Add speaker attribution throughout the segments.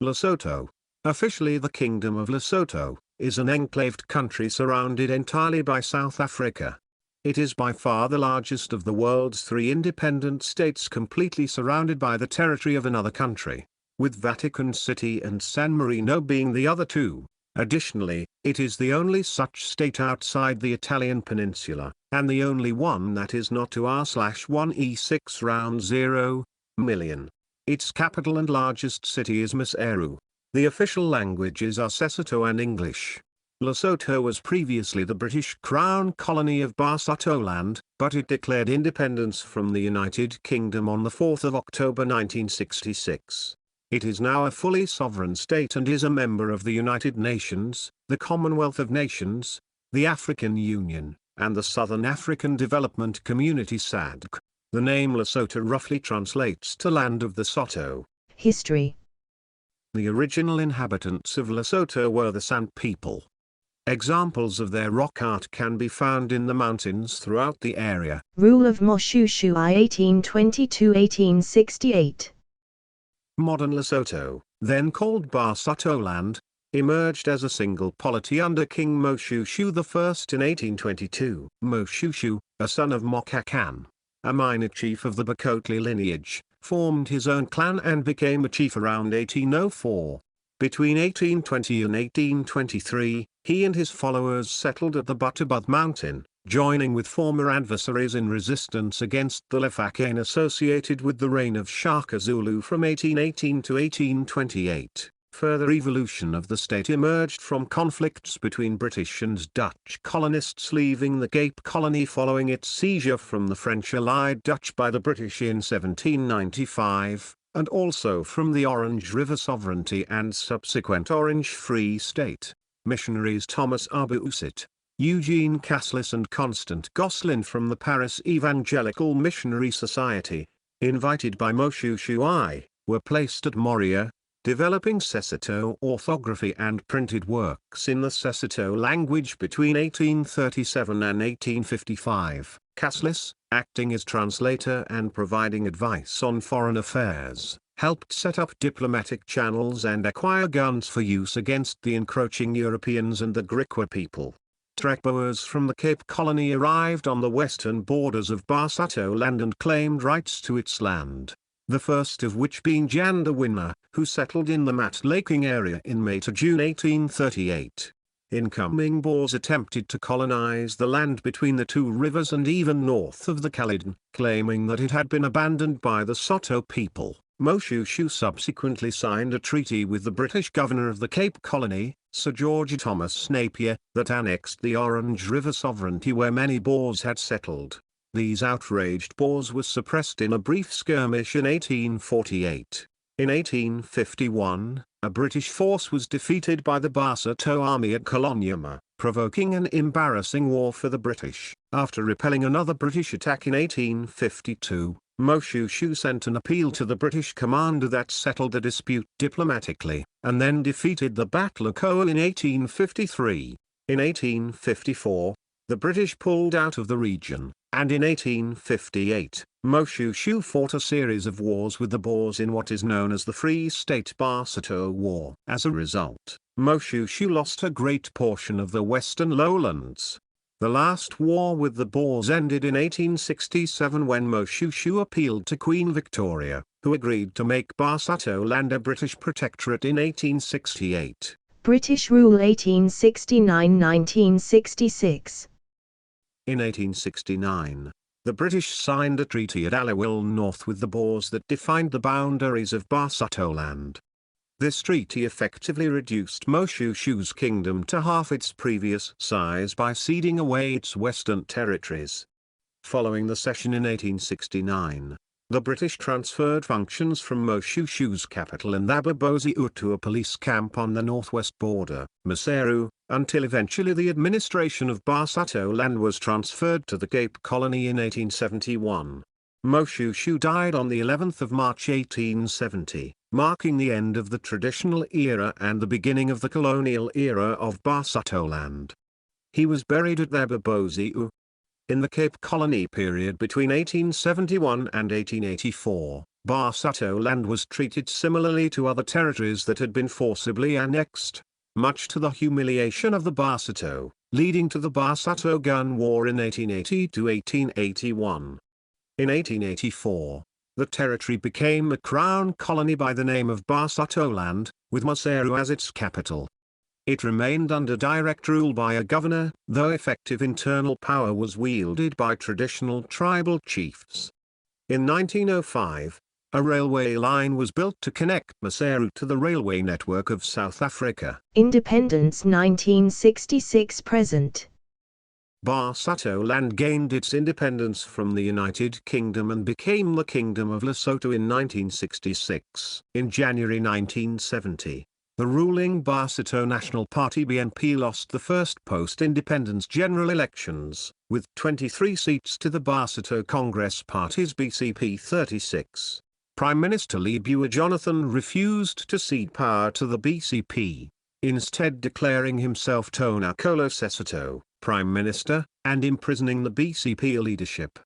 Speaker 1: Lesotho, officially the Kingdom of Lesotho, is an enclaved country surrounded entirely by South Africa. It is by far the largest of the world's three independent states completely surrounded by the territory of another country, with Vatican City and San Marino being the other two. Additionally, it is the only such state outside the Italian peninsula, and the only one that is not 2R/1E6 round 0 million. Its capital and largest city is Maseru. The official languages are Sesotho and English. Lesotho was previously the British Crown colony of Butha-Buthe, but it declared independence from the United Kingdom on the 4th of October 1966. It is now a fully sovereign state and is a member of the United Nations, the Commonwealth of Nations, the African Union, and the Southern African Development Community (SADC). The name Lesotho roughly translates to Land of the Soto.
Speaker 2: History.
Speaker 1: The original inhabitants of Lesotho were the San people. Examples of their rock art can be found in the mountains throughout the area.
Speaker 2: Rule of Moshoeshoe I 1822-1868.
Speaker 1: Modern Lesotho, then called Basutoland, emerged as a single polity under King Moshoeshoe I in 1822. Moshoeshoe, a son of Mokakan, a minor chief of the Bakotli lineage, formed his own clan and became a chief around 1804. Between 1820 and 1823, he and his followers settled at the Butha-Buthe mountain, joining with former adversaries in resistance against the Lefakane associated with the reign of Shaka Zulu from 1818 to 1828. Further evolution of the state emerged from conflicts between British and Dutch colonists leaving the Cape Colony following its seizure from the French allied Dutch by the British in 1795, and also from the Orange River Sovereignty and subsequent Orange Free State. Missionaries Thomas Abusit, Eugene Caslis and Constant Gosselin from the Paris Evangelical Missionary Society, invited by Moshoeshoe I, were placed at Moria, developing Sesotho orthography and printed works in the Sesotho language between 1837 and 1855. Caslis, acting as translator and providing advice on foreign affairs, helped set up diplomatic channels and acquire guns for use against the encroaching Europeans and the Griqua people. Trekboers from the Cape Colony arrived on the western borders of Basutoland and claimed rights to its land, the first of which being Jandawina, who settled in the Mat-Laking area in May to June 1838. Incoming Boers attempted to colonize the land between the two rivers and even north of the Caledon, claiming that it had been abandoned by the Soto people. Moshoeshoe subsequently signed a treaty with the British governor of the Cape Colony, Sir George Thomas Napier, that annexed the Orange River Sovereignty where many Boers had settled. These outraged Boers were suppressed in a brief skirmish in 1848. In 1851, a British force was defeated by the Basuto army at Kolonyama, provoking an embarrassing war for the British. After repelling another British attack in 1852, Moshoeshoe sent an appeal to the British commander that settled the dispute diplomatically, and then defeated the Battle of Koa in 1853. In 1854, the British pulled out of the region, and in 1858, Moshoeshoe fought a series of wars with the Boers in what is known as the Free State Basuto War. As a result, Moshoeshoe lost a great portion of the western lowlands. The last war with the Boers ended in 1867 when Moshoeshoe appealed to Queen Victoria, who agreed to make Basutoland a British protectorate in 1868.
Speaker 2: British rule 1869-1966.
Speaker 1: In 1869, the British signed a treaty at Aliwal North with the Boers that defined the boundaries of Basutoland. This treaty effectively reduced Moshoeshoe's kingdom to half its previous size by ceding away its western territories. Following the cession in 1869, the British transferred functions from Moshoeshoe's capital in Butha-Buthe to a police camp on the northwest border, Maseru, until eventually the administration of Basutoland was transferred to the Cape Colony in 1871. Moshoeshoe died on the 11th of March 1870, marking the end of the traditional era and the beginning of the colonial era of Basutoland. He was buried at Butha-Buthe. In the Cape Colony period between 1871 and 1884, Basuto land was treated similarly to other territories that had been forcibly annexed, much to the humiliation of the Basuto, leading to the Basuto Gun War in 1880 to 1881. In 1884, the territory became a crown colony by the name of Basutoland, with Maseru as its capital. It remained under direct rule by a governor, though effective internal power was wielded by traditional tribal chiefs. In 1905, a railway line was built to connect Maseru to the railway network of South Africa.
Speaker 2: Independence 1966 present.
Speaker 1: Basutoland gained its independence from the United Kingdom and became the Kingdom of Lesotho in 1966. In January 1970, the ruling Basuto National Party BNP lost the first post-independence general elections, with 23 seats to the Basuto Congress Party's BCP 36. Prime Minister Lebuwa Jonathan refused to cede power to the BCP, instead declaring himself Tonakolo Sesotho, Prime Minister, and imprisoning the BCP leadership.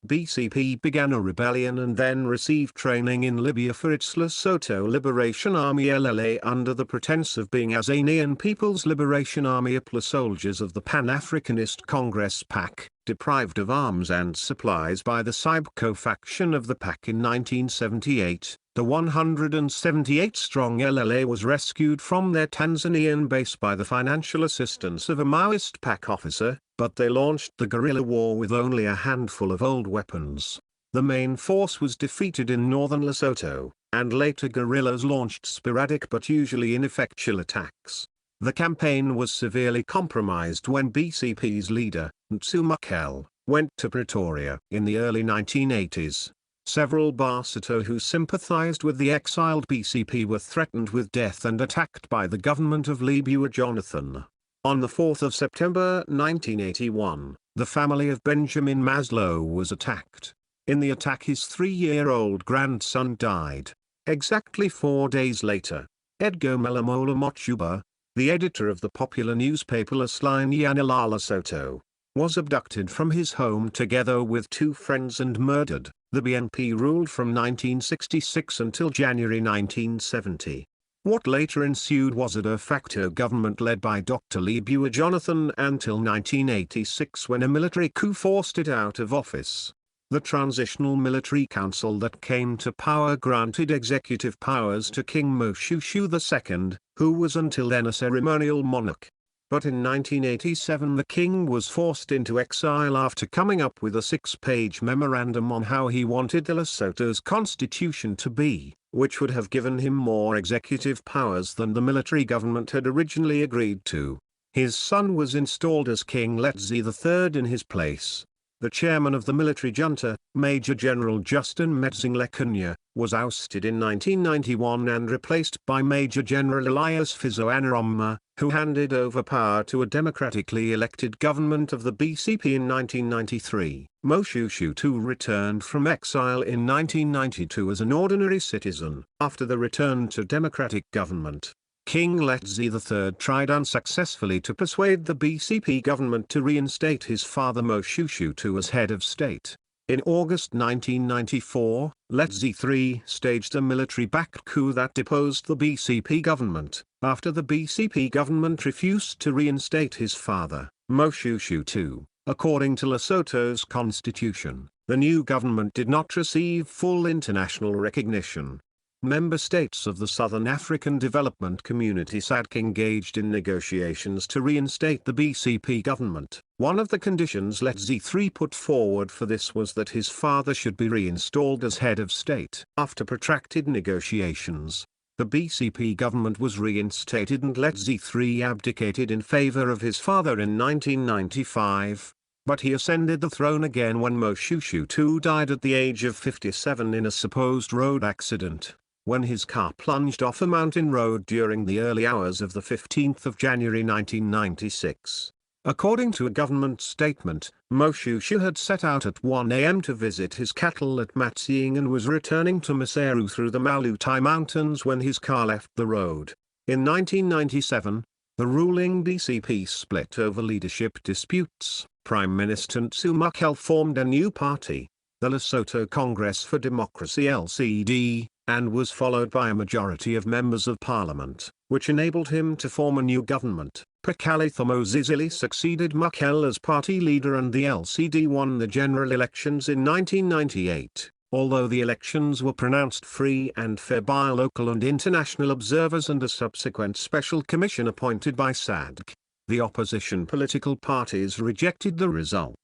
Speaker 1: BCP began a rebellion and then received training in Libya for its Lesotho Liberation Army LLA under the pretense of being Azanian People's Liberation Army APLA soldiers of the Pan-Africanist Congress PAC, deprived of arms and supplies by the Sibco faction of the PAC in 1978. The 178-strong LLA was rescued from their Tanzanian base by the financial assistance of a Maoist PAC officer, but they launched the guerrilla war with only a handful of old weapons. The main force was defeated in northern Lesotho, and later guerrillas launched sporadic but usually ineffectual attacks. The campaign was severely compromised when BCP's leader, Ntsumakel, went to Pretoria in the early 1980s. Several Basuto who sympathized with the exiled BCP were threatened with death and attacked by the government of Lebuwa Jonathan. On 4 September 1981, the family of Benjamin Maslow was attacked. In the attack his 3-year-old grandson died. Exactly 4 days later, Edgar Melamola Mochuba, the editor of the popular newspaper Lesotho Lesotho, was abducted from his home together with 2 friends and murdered. The BNP ruled from 1966 until January 1970. What later ensued was a de facto government led by Dr. Lebuwa Jonathan until 1986 when a military coup forced it out of office. The Transitional Military Council that came to power granted executive powers to King Moshoeshoe II, who was until then a ceremonial monarch. But in 1987 the king was forced into exile after coming up with a 6-page memorandum on how he wanted the Lesotho's constitution to be, which would have given him more executive powers than the military government had originally agreed to. His son was installed as King Letsie III in his place. The chairman of the military junta, Major General Justin Metsing-Lekunya, was ousted in 1991 and replaced by Major General Elias Fizo Anaroma, who handed over power to a democratically elected government of the BCP in 1993. Moshoeshoe II returned from exile in 1992 as an ordinary citizen. After the return to democratic government, King Letsie III tried unsuccessfully to persuade the BCP government to reinstate his father Moshoeshoe II as head of state. In August 1994, Letsie III staged a military-backed coup that deposed the BCP government, after the BCP government refused to reinstate his father, Moshoeshoe II. According to Lesotho's constitution, the new government did not receive full international recognition. Member states of the Southern African Development Community SADC engaged in negotiations to reinstate the BCP government. One of the conditions Letsie III put forward for this was that his father should be reinstalled as head of state. After protracted negotiations, the BCP government was reinstated and Letsie III abdicated in favor of his father in 1995. But he ascended the throne again when Moshoeshoe II died at the age of 57 in a supposed road accident, when his car plunged off a mountain road during the early hours of the 15th of January 1996. According to a government statement, Moshoeshoe had set out at 1 a.m. to visit his cattle at Matsieng and was returning to Maseru through the Malutai Mountains when his car left the road. In 1997, the ruling BCP split over leadership disputes. Prime Minister Ntsumakel formed a new party, the Lesotho Congress for Democracy (LCD), and was followed by a majority of members of parliament, which enabled him to form a new government. Pakalitha Mosisili succeeded Mukele as party leader, and the LCD won the general elections in 1998. Although the elections were pronounced free and fair by local and international observers and a subsequent special commission appointed by SADC, the opposition political parties rejected the results.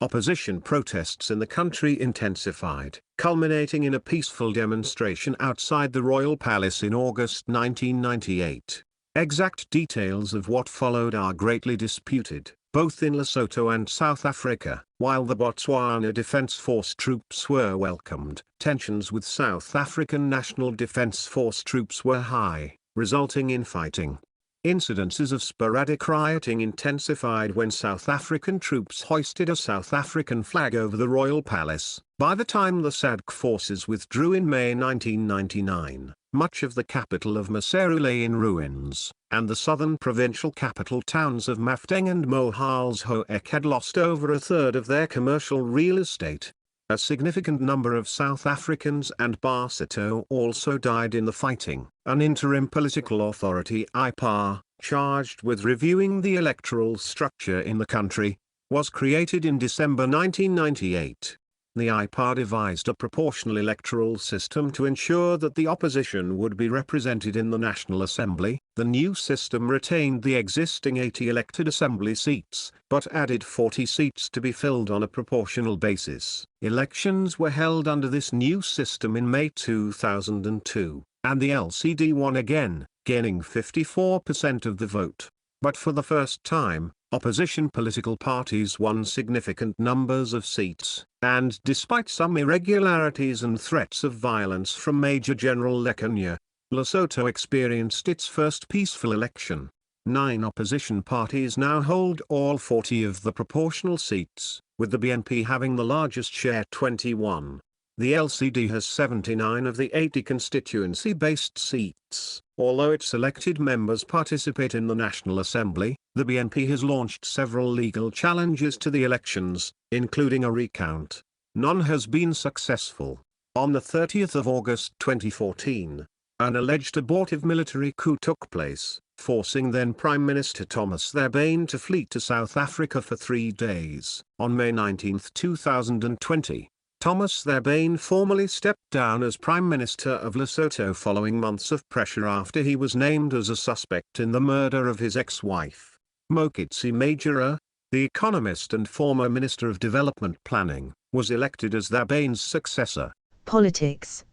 Speaker 1: Opposition protests in the country intensified, culminating in a peaceful demonstration outside the royal palace in August 1998. Exact details of what followed are greatly disputed, both in Lesotho and South Africa. While the Botswana Defence Force troops were welcomed, tensions with South African National Defence Force troops were high, resulting in fighting. Incidences of sporadic rioting intensified when South African troops hoisted a South African flag over the royal palace. By the time the SADC forces withdrew in May 1999, much of the capital of Maseru lay in ruins, and the southern provincial capital towns of Mafdeng and Mohalshoek had lost over a third of their commercial real estate. A significant number of South Africans and Basotho also died in the fighting. An interim political authority, IPA, charged with reviewing the electoral structure in the country, was created in December 1998. The IPA devised a proportional electoral system to ensure that the opposition would be represented in the National Assembly. The new system retained the existing 80 elected assembly seats, but added 40 seats to be filled on a proportional basis. Elections were held under this new system in May 2002, and the LCD won again, gaining 54% of the vote. But for the first time, opposition political parties won significant numbers of seats, and despite some irregularities and threats of violence from Major General Lekonya, Lesotho experienced its first peaceful election. 9 opposition parties now hold all 40 of the proportional seats, with the BNP having the largest share, 21. The LCD has 79 of the 80 constituency-based seats. Although its elected members participate in the National Assembly, the BNP has launched several legal challenges to the elections, including a recount. None has been successful. On the 30th of August 2014, an alleged abortive military coup took place, forcing then Prime Minister Thomas Thabane to flee to South Africa for 3 days. On May 19, 2020, Thomas Thabane formally stepped down as Prime Minister of Lesotho following months of pressure after he was named as a suspect in the murder of his ex-wife. Mokitsi Majora, the economist and former Minister of Development Planning, was elected as Thabane's successor.
Speaker 2: Politics.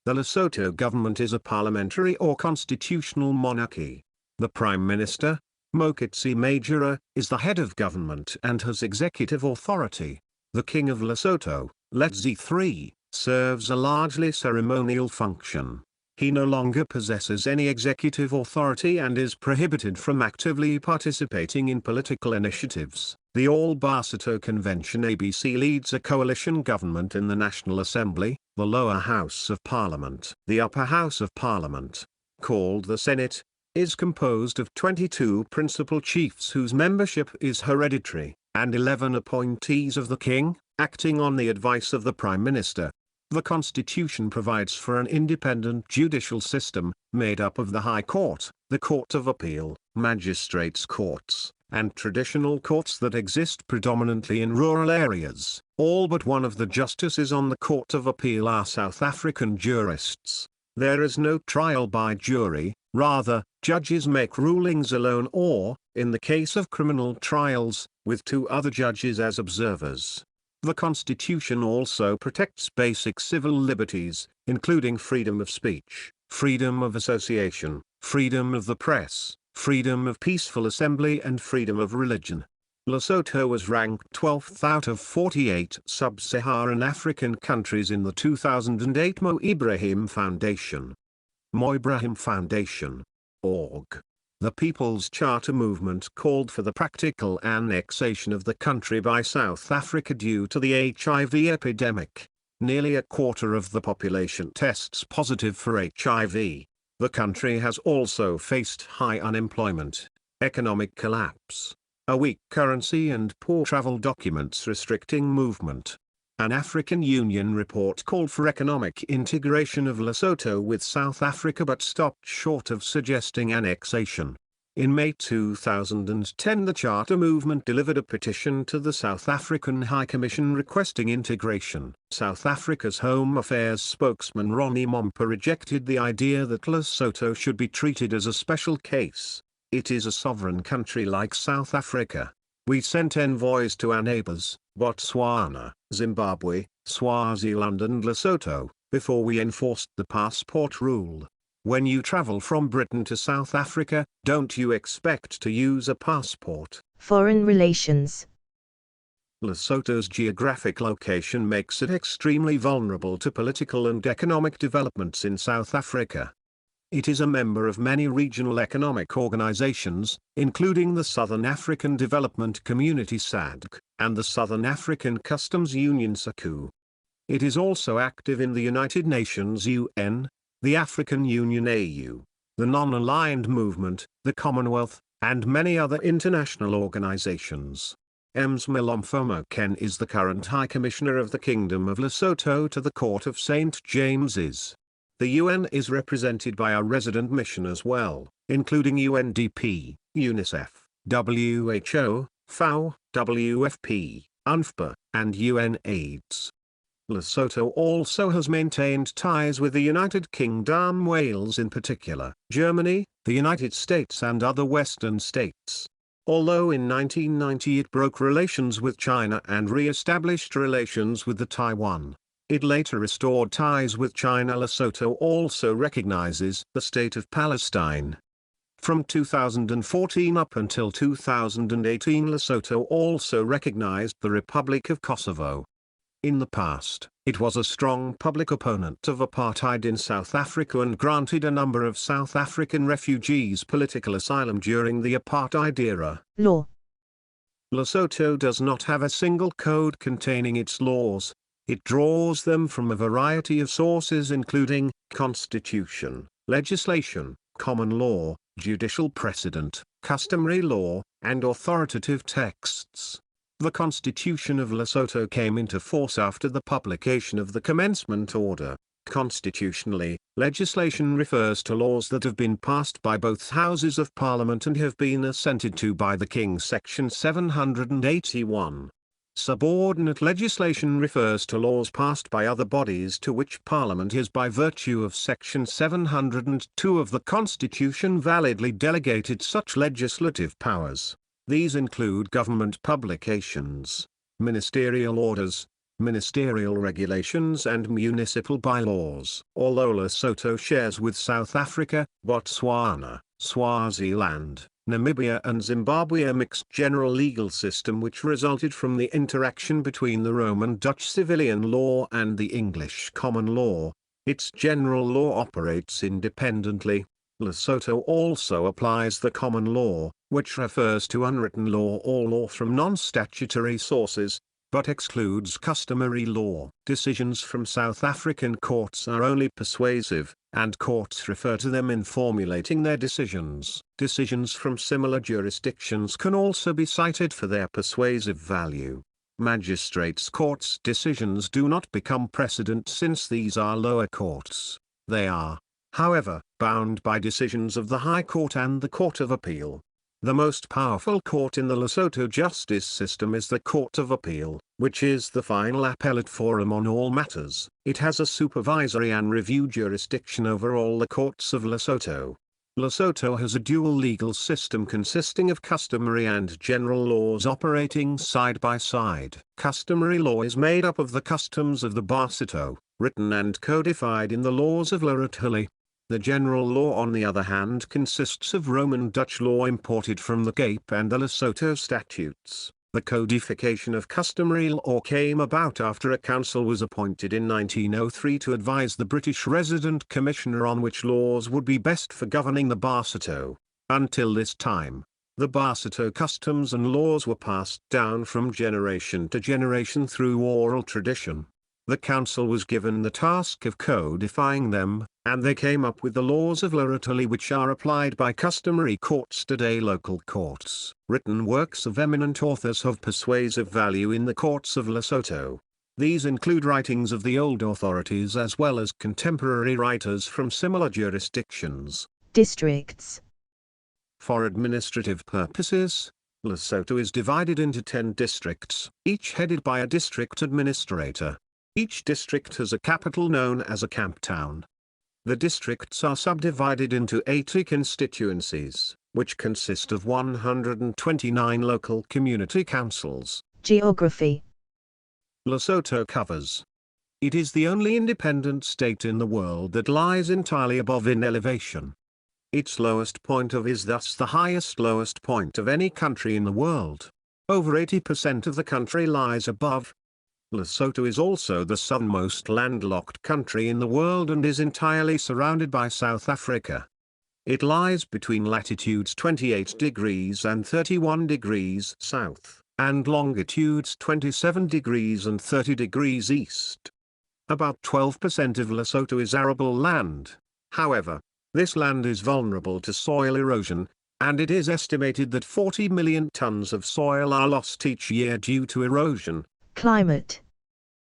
Speaker 1: The Lesotho government is a parliamentary or constitutional monarchy. The Prime Minister, Mokitsi Majora, is the head of government and has executive authority. The King of Lesotho, Letsie III, serves a largely ceremonial function. He no longer possesses any executive authority and is prohibited from actively participating in political initiatives. The All Basotho Convention (ABC) leads a coalition government in the National Assembly, the lower house of parliament. The upper house of parliament, called the Senate, is composed of 22 principal chiefs whose membership is hereditary, and 11 appointees of the king, acting on the advice of the prime minister. The constitution provides for an independent judicial system, made up of the High Court, the Court of Appeal, magistrates' courts, and traditional courts that exist predominantly in rural areas. All but one of the justices on the Court of Appeal are South African jurists. There is no trial by jury, rather, judges make rulings alone or, in the case of criminal trials, with 2 other judges as observers. The Constitution also protects basic civil liberties, including freedom of speech, freedom of association, freedom of the press, freedom of peaceful assembly and freedom of religion. Lesotho was ranked 12th out of 48 sub-Saharan African countries in the 2008 Mo Ibrahim Foundation. Mo Ibrahim Foundation. Org. The People's Charter movement called for the practical annexation of the country by South Africa due to the HIV epidemic. Nearly a quarter of the population tests positive for HIV. The country has also faced high unemployment, economic collapse, a weak currency and poor travel documents restricting movement. An African Union report called for economic integration of Lesotho with South Africa but stopped short of suggesting annexation. In May 2010, the Charter Movement delivered a petition to the South African High Commission requesting integration. South Africa's Home Affairs spokesman Ronnie Momper rejected the idea that Lesotho should be treated as a special case. It is a sovereign country like South Africa. We sent envoys to our neighbors, Botswana, Zimbabwe, Swaziland and Lesotho, before we enforced the passport rule. When you travel from Britain to South Africa, don't you expect to use a passport?
Speaker 2: Foreign relations.
Speaker 1: Lesotho's geographic location makes it extremely vulnerable to political and economic developments in South Africa. It is a member of many regional economic organizations, including the Southern African Development Community SADC, and the Southern African Customs Union SACU. It is also active in the United Nations UN, the African Union AU, the Non-Aligned Movement, the Commonwealth, and many other international organizations. Ms. Malomfomo Ken is the current High Commissioner of the Kingdom of Lesotho to the Court of St. James's. The UN is represented by a resident mission as well, including UNDP, UNICEF, WHO, FAO, WFP, UNFPA, and UNAIDS. Lesotho also has maintained ties with the United Kingdom, Wales in particular, Germany, the United States and other Western states. Although in 1990 it broke relations with China and re-established relations with the Taiwan, it later restored ties with China. Lesotho also recognizes the State of Palestine. From 2014 up until 2018, Lesotho also recognized the Republic of Kosovo. In the past, it was a strong public opponent of apartheid in South Africa and granted a number of South African refugees political asylum during the apartheid era.
Speaker 2: Law.
Speaker 1: Lesotho does not have a single code containing its laws. It draws them from a variety of sources including constitution, legislation, common law, judicial precedent, customary law, and authoritative texts. The Constitution of Lesotho came into force after the publication of the Commencement Order. Constitutionally, legislation refers to laws that have been passed by both Houses of Parliament and have been assented to by the King. Section 781. Subordinate legislation refers to laws passed by other bodies to which Parliament is by virtue of Section 702 of the Constitution validly delegated such legislative powers. These include government publications, ministerial orders, ministerial regulations and municipal bylaws. Although Lesotho shares with South Africa, Botswana, Swaziland, Namibia and Zimbabwe a mixed general legal system which resulted from the interaction between the Roman Dutch civilian law and the English common law, its general law operates independently. Lesotho also applies the common law, which refers to unwritten law or law from non-statutory sources, but excludes customary law. Decisions from South African courts are only persuasive, and courts refer to them in formulating their decisions. Decisions from similar jurisdictions can also be cited for their persuasive value. Magistrates' courts' decisions do not become precedent since these are lower courts. They are, however, bound by decisions of the High Court and the Court of Appeal. The most powerful court in the Lesotho justice system is the Court of Appeal, which is the final appellate forum on all matters. It has a supervisory and review jurisdiction over all the courts of Lesotho. Lesotho has a dual legal system consisting of customary and general laws operating side by side. Customary law is made up of the customs of the Basotho, written and codified in the laws of Lorotuli. The general law on the other hand consists of Roman Dutch law imported from the Cape and the Lesotho statutes. The codification of customary law came about after a council was appointed in 1903 to advise the British resident commissioner on which laws would be best for governing the Basotho. Until this time, the Basotho customs and laws were passed down from generation to generation through oral tradition. The council was given the task of codifying them, and they came up with the laws of Lorotuli which are applied by customary courts today. Local courts. Written works of eminent authors have persuasive value in the courts of Lesotho. These include writings of the old authorities as well as contemporary writers from similar jurisdictions.
Speaker 2: Districts.
Speaker 1: For administrative purposes, Lesotho is divided into 10 districts, each headed by a district administrator. Each district has a capital known as a camp town. The districts are subdivided into 80 constituencies, which consist of 129 local community councils.
Speaker 2: Geography.
Speaker 1: Lesotho covers. It is the only independent state in the world that lies entirely above in elevation. Its lowest point is thus the highest lowest point of any country in the world. Over 80% of the country lies above. Lesotho is also the southernmost landlocked country in the world and is entirely surrounded by South Africa. It lies between latitudes 28 degrees and 31 degrees south, and longitudes 27 degrees and 30 degrees east. About 12% of Lesotho is arable land. However, this land is vulnerable to soil erosion, and it is estimated that 40 million tons of soil are lost each year due to erosion.
Speaker 2: Climate.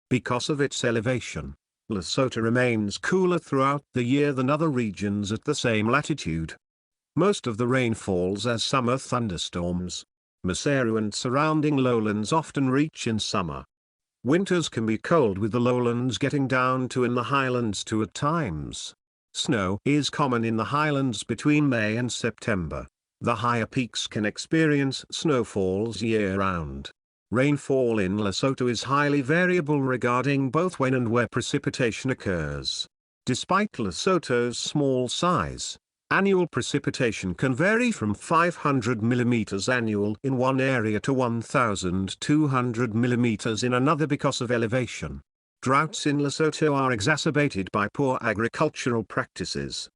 Speaker 1: Because of its elevation, Lesotho remains cooler throughout the year than other regions at the same latitude. Most of the rain falls as summer thunderstorms. Maseru and surrounding lowlands often reach in summer. Winters can be cold with the lowlands getting down to in the highlands too at times. Snow is common in the highlands between May and September. The higher peaks can experience snowfalls year-round. Rainfall in Lesotho is highly variable regarding both when and where precipitation occurs. Despite Lesotho's small size, annual precipitation can vary from 500 mm annual in one area to 1,200 mm in another because of elevation. Droughts in Lesotho are exacerbated by poor agricultural practices.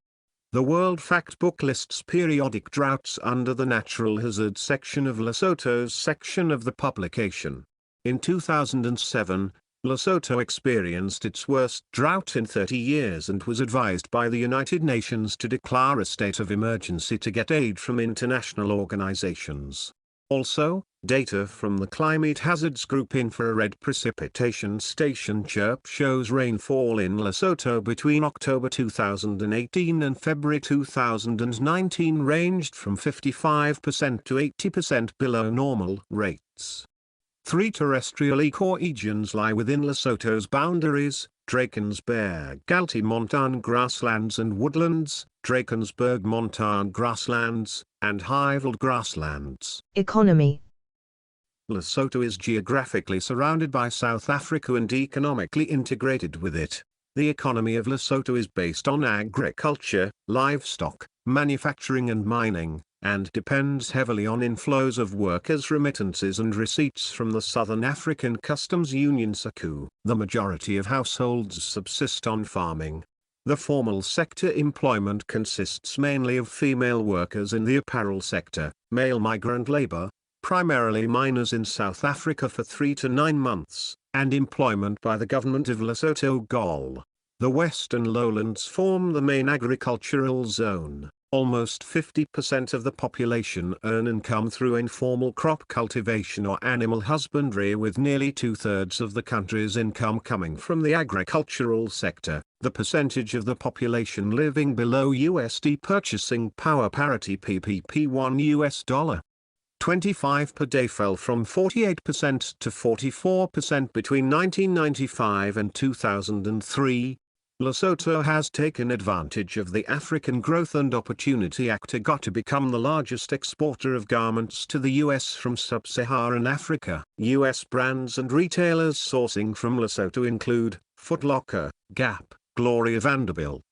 Speaker 1: The World Factbook lists periodic droughts under the Natural Hazards section of Lesotho's section of the publication. In 2007, Lesotho experienced its worst drought in 30 years and was advised by the United Nations to declare a state of emergency to get aid from international organizations. Also, data from the Climate Hazards Group Infrared Precipitation Station CHIRP shows rainfall in Lesotho between October 2018 and February 2019 ranged from 55% to 80% below normal rates. 3 terrestrial ecoregions lie within Lesotho's boundaries: Drakensberg Alti-montane grasslands and woodlands, Drakensberg montane grasslands, and Highveld grasslands.
Speaker 2: Economy.
Speaker 1: Lesotho is geographically surrounded by South Africa and economically integrated with it. The economy of Lesotho is based on agriculture, livestock, manufacturing and mining, and depends heavily on inflows of workers' remittances and receipts from the Southern African Customs Union SACU. The majority of households subsist on farming. The formal sector employment consists mainly of female workers in the apparel sector, male migrant labor, primarily miners in South Africa for 3 to 9 months, and employment by the government of Lesotho GOL. The western lowlands form the main agricultural zone. Almost 50% of the population earn income through informal crop cultivation or animal husbandry, with nearly 2/3 of the country's income coming from the agricultural sector. The percentage of the population living below USD purchasing power parity PPP $1.25 per day fell from 48% to 44% between 1995 and 2003. Lesotho has taken advantage of the African Growth and Opportunity Act to become the largest exporter of garments to the U.S. from sub-Saharan Africa. U.S. brands and retailers sourcing from Lesotho include Foot Locker, Gap, Gloria Vanderbilt,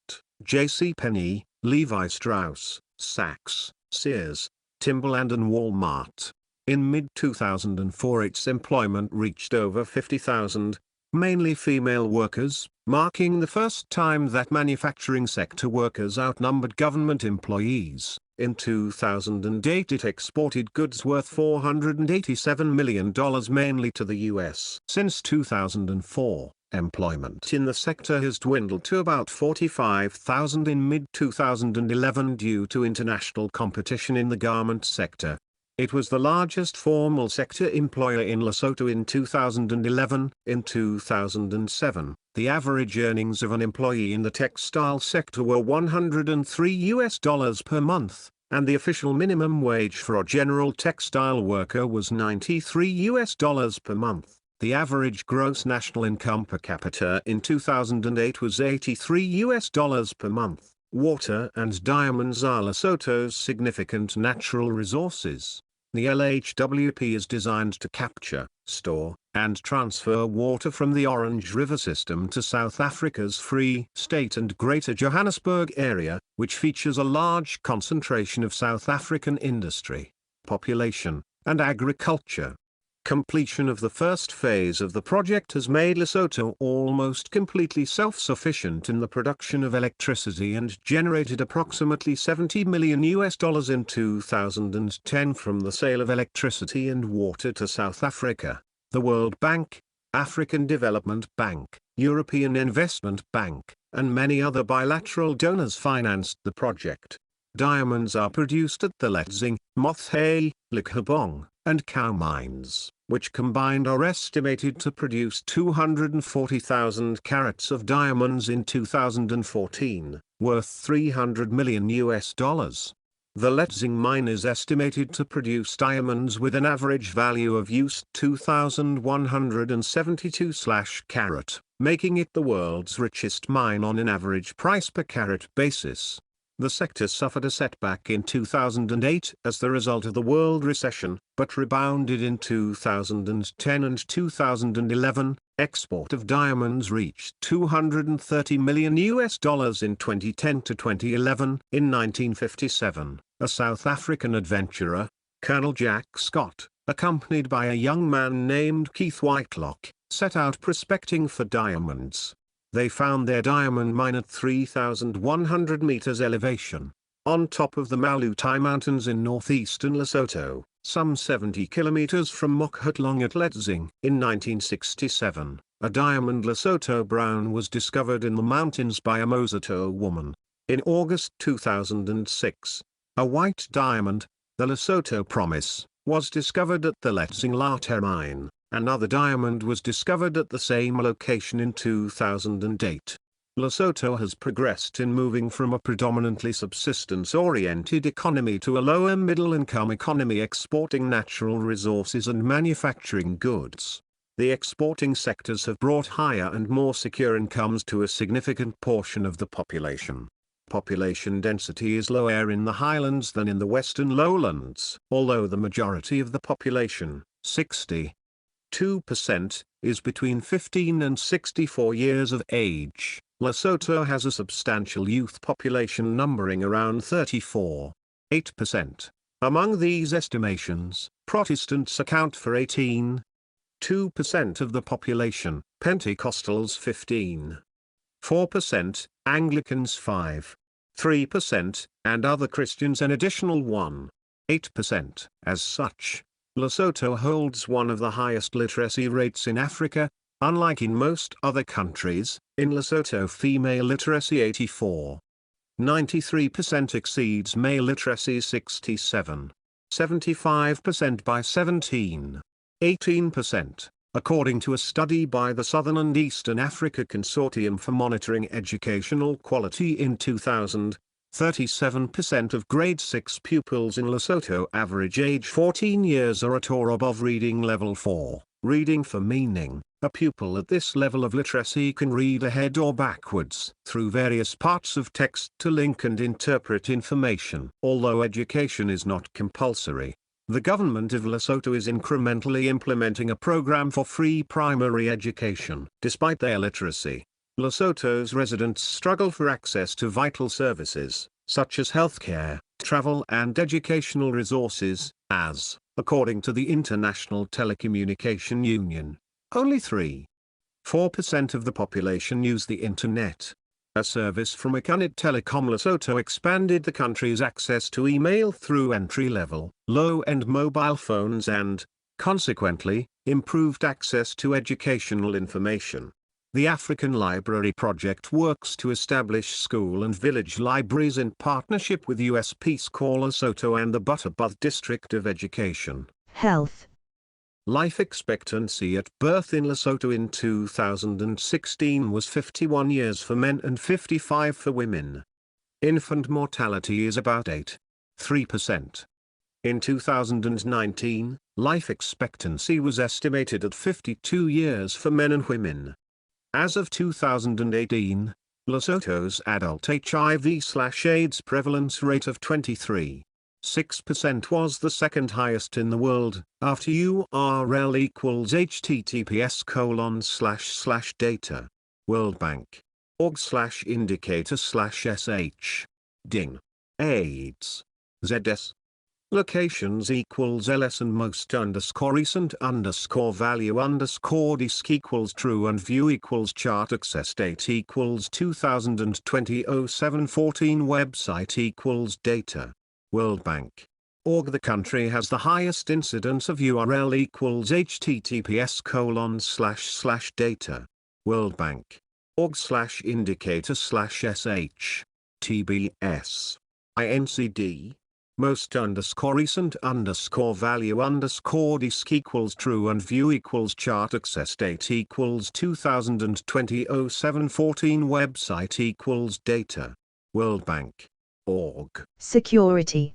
Speaker 1: JCPenney, Levi Strauss, Saks, Sears, Timberland and Walmart. In mid-2004 its employment reached over 50,000, mainly female workers, marking the first time that manufacturing sector workers outnumbered government employees. In 2008 it exported goods worth $487 million mainly to the U.S. Since 2004, employment in the sector has dwindled to about 45,000 in mid-2011 due to international competition in the garment sector. It was the largest formal sector employer in Lesotho in 2011. In 2007, the average earnings of an employee in the textile sector were $103 per month, and the official minimum wage for a general textile worker was $93 per month. The average gross national income per capita in 2008 was $83 per month. Water and diamonds are Lesotho's significant natural resources. The LHWP is designed to capture, store, and transfer water from the Orange River system to South Africa's Free State and Greater Johannesburg area, which features a large concentration of South African industry, population, and agriculture. Completion of the first phase of the project has made Lesotho almost completely self-sufficient in the production of electricity and generated approximately $70 million in 2010 from the sale of electricity and water to South Africa. The World Bank, African Development Bank, European Investment Bank, and many other bilateral donors financed the project. Diamonds are produced at the Letsing, Butha-Buthe, Likhabong, and Cow mines, which combined are estimated to produce 240,000 carats of diamonds in 2014, worth $300 million. The Letsing mine is estimated to produce diamonds with an average value of use 2,172/carat, making it the world's richest mine on an average price per carat basis. The sector suffered a setback in 2008 as the result of the world recession, but rebounded in 2010 and 2011. Export of diamonds reached $230 million in 2010 to 2011. In 1957, a South African adventurer, Colonel Jack Scott, accompanied by a young man named Keith Whitelock, set out prospecting for diamonds. They found their diamond mine at 3,100 meters elevation, on top of the Malutai Mountains in northeastern Lesotho, some 70 kilometers from Mokhotlong at Letsing. In 1967, a diamond Lesotho brown was discovered in the mountains by a Mosotho woman. In August 2006, a white diamond, the Lesotho Promise, was discovered at the Letsing Latte mine. Another diamond was discovered at the same location in 2008. Lesotho has progressed in moving from a predominantly subsistence-oriented economy to a lower middle-income economy exporting natural resources and manufacturing goods. The exporting sectors have brought higher and more secure incomes to a significant portion of the population. Population density is lower in the highlands than in the western lowlands. Although the majority of the population, 62%, is between 15 and 64 years of age, Lesotho has a substantial youth population numbering around 34.8%. Among these estimations, Protestants account for 18.2% of the population, Pentecostals 15.4%, Anglicans 5.3%, and other Christians an additional 1.8%. As such, Lesotho holds one of the highest literacy rates in Africa. Unlike in most other countries, in Lesotho female literacy 84.93% exceeds male literacy 67.75% by 17.18%, according to a study by the Southern and Eastern Africa Consortium for Monitoring Educational Quality in 2000. 37% of grade 6 pupils in Lesotho average age 14 years are at or above reading level 4, reading for meaning. A pupil at this level of literacy can read ahead or backwards through various parts of text to link and interpret information. Although education is not compulsory, the government of Lesotho is incrementally implementing a program for free primary education. Despite their literacy, Lesotho's residents struggle for access to vital services, such as healthcare, travel and educational resources, as, according to the International Telecommunication Union, only 3.4% of the population use the Internet. A service from Econet Telecom Lesotho expanded the country's access to email through entry-level, low-end mobile phones and, consequently, improved access to educational information. The African Library Project works to establish school and village libraries in partnership with US Peace Corps Lesotho and the Butha-Buthe District of Education.
Speaker 2: Health.
Speaker 1: Life expectancy at birth in Lesotho in 2016 was 51 years for men and 55 for women. Infant mortality is about 8.3%. In 2019, life expectancy was estimated at 52 years for men and women. As of 2018, Lesotho's adult HIV/AIDS prevalence rate of 23.6% was the second highest in the world, after URL equals https://data. World Bank. org/indicator/sh. Ding. AIDS. ZS. Locations equals ls and most_recent_value_disk equals true and view equals chart access date equals 2020-07-14 website equals data. World Bank. org. The country has the highest incidence of URL equals https://data. World Bank. org/indicator/sh. TBS. INCD. Most_recent_value_disk equals true and view equals chart access date equals 2020-07-14 website equals data. World Bank. org.
Speaker 2: Security.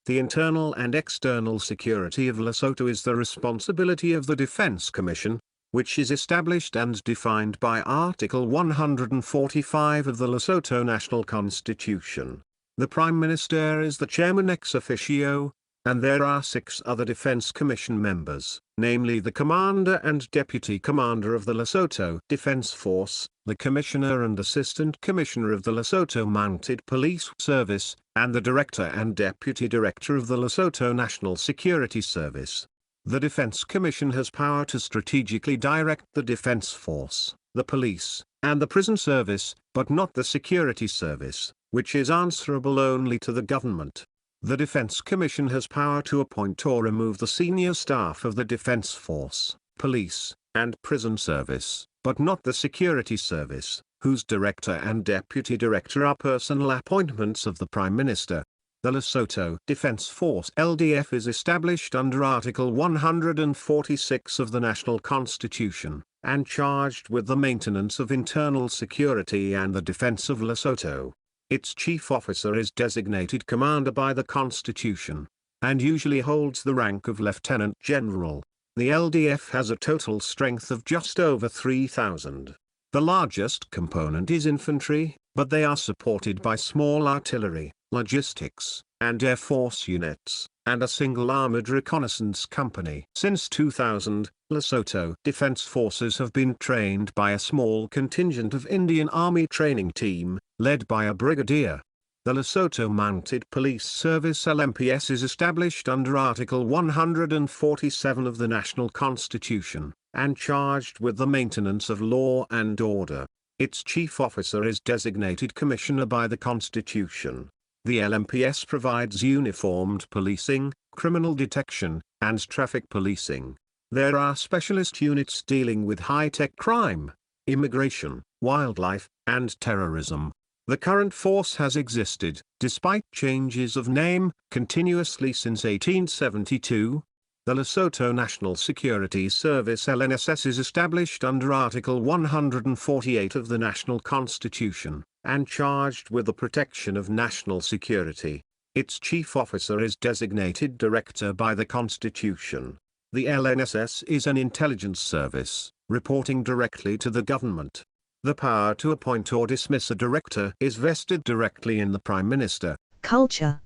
Speaker 1: The internal and external security of Lesotho is the responsibility of the Defense Commission, which is established and defined by Article 145 of the Lesotho National Constitution. The Prime Minister is the chairman ex officio, and there are 6 other Defense Commission members, namely the Commander and Deputy Commander of the Lesotho Defense Force, the Commissioner and Assistant Commissioner of the Lesotho Mounted Police Service, and the Director and Deputy Director of the Lesotho National Security Service. The Defense Commission has power to strategically direct the Defense Force, the police, and the prison service, but not the security service, which is answerable only to the government. The Defense Commission has power to appoint or remove the senior staff of the Defense Force, police, and prison service, but not the security service, whose director and deputy director are personal appointments of the Prime Minister. The Lesotho Defense Force (LDF) is established under Article 146 of the National Constitution, and charged with the maintenance of internal security and the defense of Lesotho. Its chief officer is designated commander by the Constitution, and usually holds the rank of Lieutenant General. The LDF has a total strength of just over 3,000. The largest component is infantry, but they are supported by small artillery, logistics, and Air Force units, and a single armored reconnaissance company. Since 2000, Lesotho Defense Forces have been trained by a small contingent of Indian Army training team, led by a brigadier. The Lesotho Mounted Police Service (LMPS) is established under Article 147 of the National Constitution, and charged with the maintenance of law and order. Its chief officer is designated commissioner by the Constitution. The LMPS provides uniformed policing, criminal detection, and traffic policing. There are specialist units dealing with high-tech crime, immigration, wildlife, and terrorism. The current force has existed, despite changes of name, continuously since 1872. The Lesotho National Security Service (LNSS) is established under Article 148 of the National Constitution, and charged with the protection of national security. Its chief officer is designated director by the Constitution. The LNSS is an intelligence service, reporting directly to the government. The power to appoint or dismiss a director is vested directly in the Prime Minister.
Speaker 2: Culture.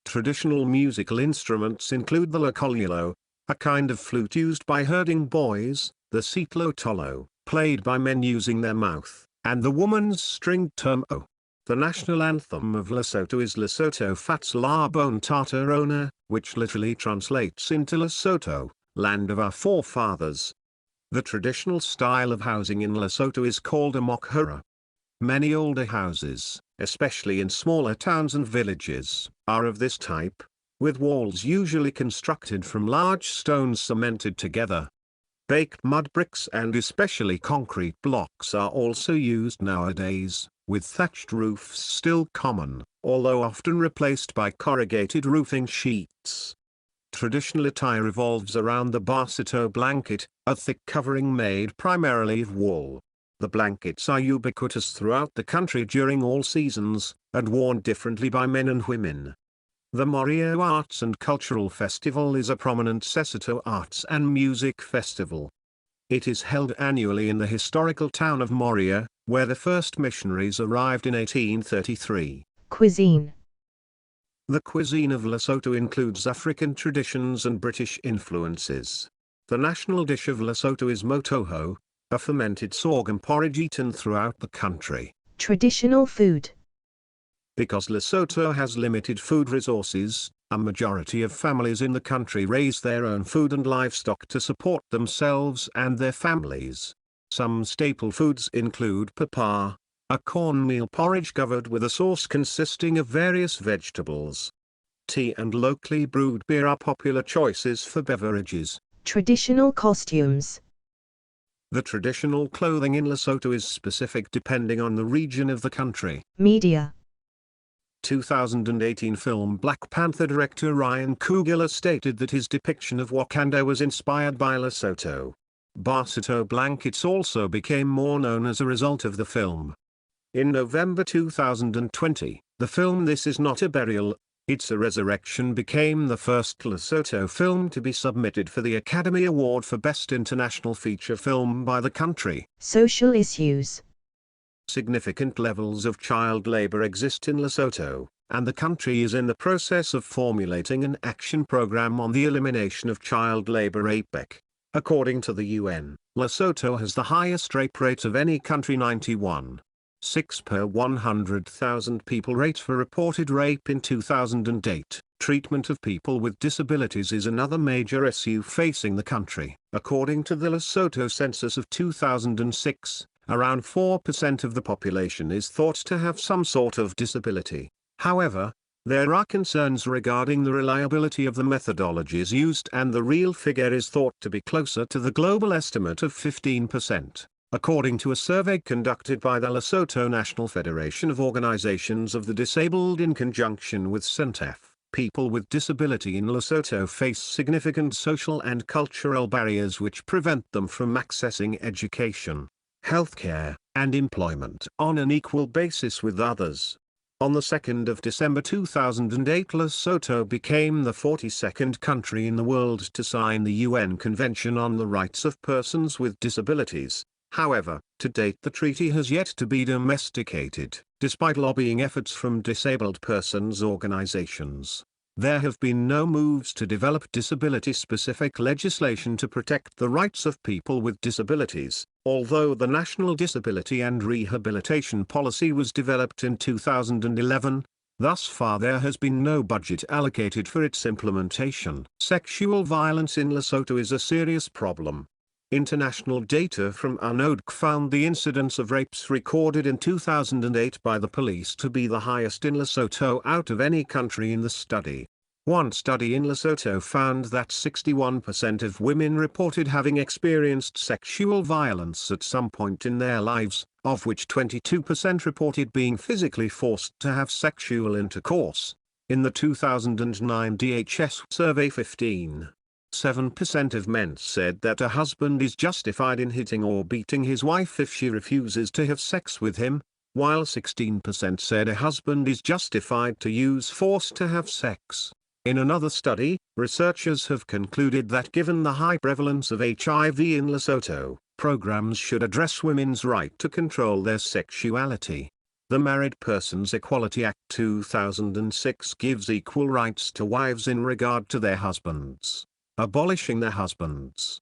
Speaker 1: Traditional musical instruments include the lokolulo, a kind of flute used by herding boys, the sitlo-tolo, played by men using their mouth, and the woman's stringed turmo. The national anthem of Lesotho is Lesotho Fats La Bone Tatarona, which literally translates into Lesotho, land of our forefathers. The traditional style of housing in Lesotho is called a mokhura. Many older houses, especially in smaller towns and villages, are of this type, with walls usually constructed from large stones cemented together. Baked mud bricks and especially concrete blocks are also used nowadays, with thatched roofs still common, although often replaced by corrugated roofing sheets. Traditional attire revolves around the Butha-Buthe blanket, a thick covering made primarily of wool. The blankets are ubiquitous throughout the country during all seasons, and worn differently by men and women. The Morio Arts and Cultural Festival is a prominent Lesotho arts and music festival. It is held annually in the historical town of Morio, where the first missionaries arrived in 1833.
Speaker 2: Cuisine.
Speaker 1: The cuisine of Lesotho includes African traditions and British influences. The national dish of Lesotho is motoho, a fermented sorghum porridge eaten throughout the country.
Speaker 2: Traditional food.
Speaker 1: Because Lesotho has limited food resources, a majority of families in the country raise their own food and livestock to support themselves and their families. Some staple foods include papa, a cornmeal porridge covered with a sauce consisting of various vegetables. Tea and locally brewed beer are popular choices for beverages.
Speaker 2: Traditional costumes.
Speaker 1: The traditional clothing in Lesotho is specific depending on the region of the country.
Speaker 2: Media.
Speaker 1: 2018 film Black Panther director Ryan Coogler stated that his depiction of Wakanda was inspired by Lesotho. Butha-Buthe blankets also became more known as a result of the film. In November 2020, the film This Is Not a Burial, It's a Resurrection became the first Lesotho film to be submitted for the Academy Award for Best International Feature Film by the country.
Speaker 2: Social issues.
Speaker 1: Significant levels of child labor exist in Lesotho, and the country is in the process of formulating an action program on the elimination of child labor (APEC). According to the UN, Lesotho has the highest rape rate of any country, 91.6 per 100,000 people rate for reported rape in 2008. Treatment of people with disabilities is another major issue facing the country. According to the Lesotho census of 2006, around 4% of the population is thought to have some sort of disability. However, there are concerns regarding the reliability of the methodologies used, and the real figure is thought to be closer to the global estimate of 15%. According to a survey conducted by the Lesotho National Federation of Organizations of the Disabled in conjunction with CENTEF, people with disability in Lesotho face significant social and cultural barriers which prevent them from accessing education, healthcare, and employment on an equal basis with others. On the 2nd of December 2008, Lesotho became the 42nd country in the world to sign the UN Convention on the Rights of Persons with Disabilities. However, to date the treaty has yet to be domesticated. Despite lobbying efforts from disabled persons organizations, there have been no moves to develop disability-specific legislation to protect the rights of people with disabilities. Although the National Disability and Rehabilitation Policy was developed in 2011, thus far there has been no budget allocated for its implementation. Sexual violence in Lesotho is a serious problem. International data from UNODC found the incidence of rapes recorded in 2008 by the police to be the highest in Lesotho out of any country in the study. One study in Lesotho found that 61% of women reported having experienced sexual violence at some point in their lives, of which 22% reported being physically forced to have sexual intercourse. In the 2009 DHS survey, 7% of men said that a husband is justified in hitting or beating his wife if she refuses to have sex with him, while 16% said a husband is justified to use force to have sex. In another study, researchers have concluded that given the high prevalence of HIV in Lesotho, programs should address women's right to control their sexuality. The Married Persons Equality Act 2006 gives equal rights to wives in regard to their husbands. Abolishing their husbands